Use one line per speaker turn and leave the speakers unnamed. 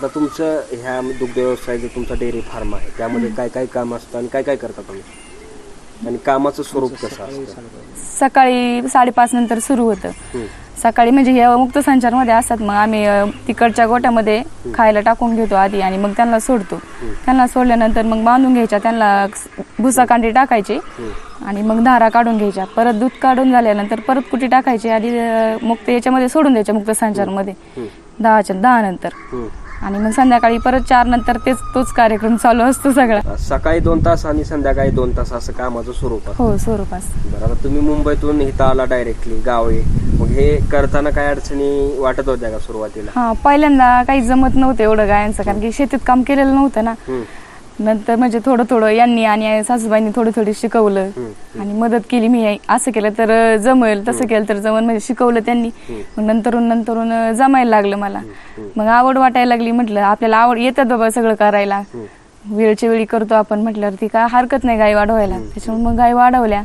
आता तुमचं ह्या दुग्ध व्यवसायाचं तुमचा डेअरी फार्म आहे, त्यामध्ये काय काय काम असतं आणि काय काय करता तुम्ही, आणि कामाचं स्वरूप कसं असतं?
सकाळी 5:30 नंतर सुरू होतं. सकाळी म्हणजे हे मुक्त संचारमध्ये असतात, मग आम्ही तिकडच्या गोट्यामध्ये खायला टाकून घेतो आधी आणि मग त्यांना सोडतो. त्यांना सोडल्यानंतर मग बांधून घ्यायच्या, त्यांना भुसा कांडी टाकायची आणि मग धारा काढून घ्यायच्या. परत दूध काढून झाल्यानंतर परत कुटी टाकायची, आधी मुक्त याच्यामध्ये सोडून द्यायच्या मुक्त संचारमध्ये 10 नंतर. आणि मग संध्याकाळी परत 4 नंतर तोच कार्यक्रम चालू असतो सगळा.
सकाळी 2 तास आणि संध्याकाळी 2 तास असं कामाचं स्वरूप आहे.
हो, स्वरूप असतं.
बरं, आता तुम्ही मुंबईतून इथं आला डायरेक्टली गावी, मग हे करताना काय अडचणी वाटत होत्या का सुरुवातीला?
हा, पहिल्यांदा काही जमत नव्हतं एवढं गायांचं, कारण की शेतीत काम केलेलं नव्हतं ना. नंतर म्हणजे थोडं थोडं यांनी आणि सासूबाईंनी थोडी शिकवलं आणि मदत केली. मी असं केलं तर जमेल, तसं केलं तर जमेल, म्हणजे शिकवलं त्यांनी. मग नंतरून जमायला लागलं मला. मग आवड वाटायला लागली. म्हटलं आपल्याला आवड येतात बाबा सगळं करायला, वेळच्या वेळी करतो आपण म्हटल्यावर ती काय हरकत नाही गाय वाढवायला. त्याच्यामुळे मग गाय वाढवल्या.